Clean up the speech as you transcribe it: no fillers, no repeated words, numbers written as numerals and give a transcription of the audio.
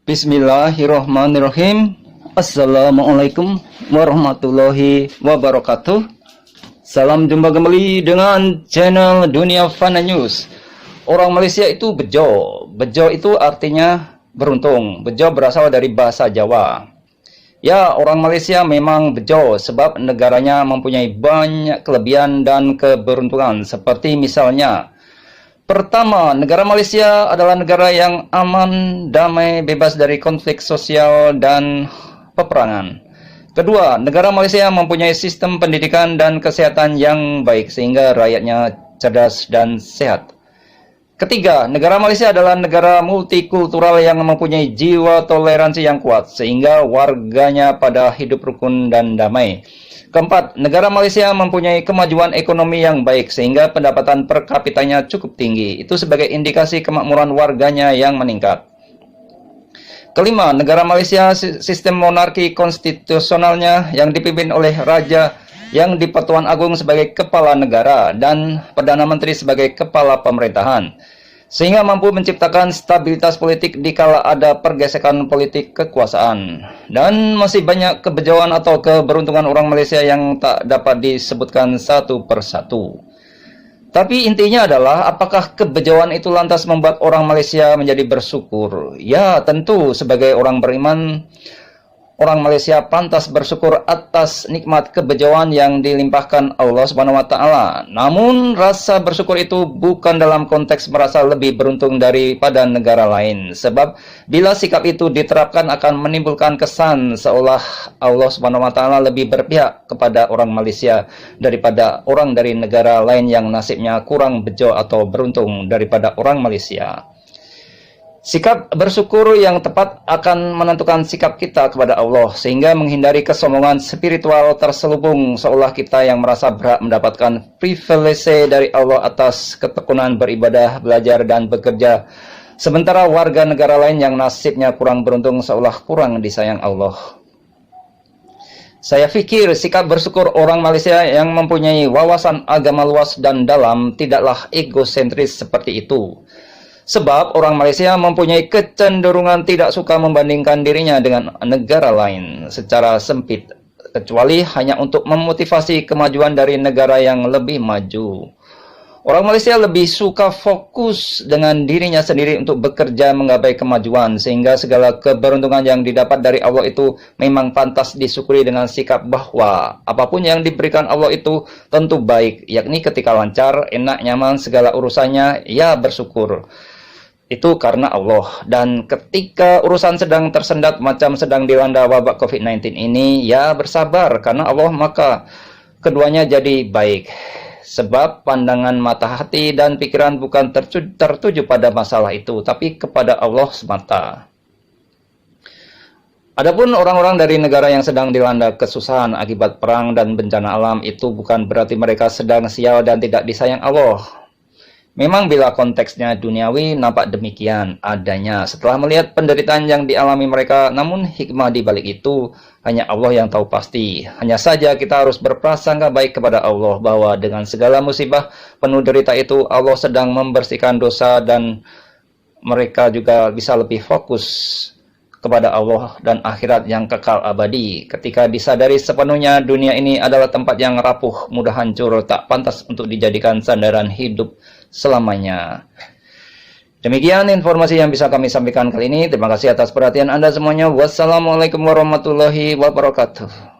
Bismillahirrahmanirrahim. Assalamualaikum warahmatullahi wabarakatuh. Salam jumpa kembali dengan channel Dunia Fana News. Orang Malaysia itu bejo. Bejo itu artinya beruntung. Bejo berasal dari bahasa Jawa. Ya, orang Malaysia memang bejo sebab negaranya mempunyai banyak kelebihan dan keberuntungan. Seperti misalnya, pertama, negara Malaysia adalah negara yang aman, damai, bebas dari konflik sosial dan peperangan. Kedua, negara Malaysia mempunyai sistem pendidikan dan kesehatan yang baik sehingga rakyatnya cerdas dan sehat. Ketiga, negara Malaysia adalah negara multikultural yang mempunyai jiwa toleransi yang kuat sehingga warganya pada hidup rukun dan damai. Keempat, negara Malaysia mempunyai kemajuan ekonomi yang baik sehingga pendapatan per kapitanya cukup tinggi. Itu sebagai indikasi kemakmuran warganya yang meningkat. Kelima, negara Malaysia sistem monarki konstitusionalnya yang dipimpin oleh raja yang di Pertuan Agung sebagai kepala negara dan Perdana Menteri sebagai kepala pemerintahan, sehingga mampu menciptakan stabilitas politik dikala ada pergesekan politik kekuasaan. Dan masih banyak kebejauan atau keberuntungan orang Malaysia yang tak dapat disebutkan satu persatu. Tapi intinya adalah, apakah kebejauan itu lantas membuat orang Malaysia menjadi bersyukur? Ya, tentu sebagai orang beriman, orang Malaysia pantas bersyukur atas nikmat kebejauan yang dilimpahkan Allah SWT. Namun, rasa bersyukur itu bukan dalam konteks merasa lebih beruntung daripada negara lain. Sebab, bila sikap itu diterapkan akan menimbulkan kesan seolah Allah SWT lebih berpihak kepada orang Malaysia daripada orang dari negara lain yang nasibnya kurang bejo atau beruntung daripada orang Malaysia. Sikap bersyukur yang tepat akan menentukan sikap kita kepada Allah, sehingga menghindari kesombongan spiritual terselubung seolah kita yang merasa berhak mendapatkan privilege dari Allah atas ketekunan beribadah, belajar, dan bekerja, sementara warga negara lain yang nasibnya kurang beruntung seolah kurang disayang Allah. Saya pikir sikap bersyukur orang Malaysia yang mempunyai wawasan agama luas dan dalam tidaklah egosentris seperti itu. Sebab orang Malaysia mempunyai kecenderungan tidak suka membandingkan dirinya dengan negara lain secara sempit, kecuali hanya untuk memotivasi kemajuan dari negara yang lebih maju. Orang Malaysia lebih suka fokus dengan dirinya sendiri untuk bekerja menggapai kemajuan, sehingga segala keberuntungan yang didapat dari Allah itu memang pantas disyukuri dengan sikap bahwa apapun yang diberikan Allah itu tentu baik, yakni ketika lancar, enak, nyaman segala urusannya, ya bersyukur. Itu karena Allah. Dan ketika urusan sedang tersendat macam sedang dilanda wabak COVID-19 ini, ya bersabar karena Allah, maka keduanya jadi baik. Sebab pandangan mata hati dan pikiran bukan tertuju pada masalah itu, tapi kepada Allah semata. Adapun orang-orang dari negara yang sedang dilanda kesusahan akibat perang dan bencana alam, itu bukan berarti mereka sedang sial dan tidak disayang Allah. Memang bila konteksnya duniawi nampak demikian adanya setelah melihat penderitaan yang dialami mereka, namun hikmah di balik itu hanya Allah yang tahu pasti. Hanya saja kita harus berprasangka baik kepada Allah bahwa dengan segala musibah penuh derita itu Allah sedang membersihkan dosa dan mereka juga bisa lebih fokus kepada Allah dan akhirat yang kekal abadi. Ketika disadari sepenuhnya dunia ini adalah tempat yang rapuh, mudah hancur, tak pantas untuk dijadikan sandaran hidup selamanya. Demikian informasi yang bisa kami sampaikan kali ini. Terima kasih atas perhatian Anda semuanya. Wassalamualaikum warahmatullahi wabarakatuh.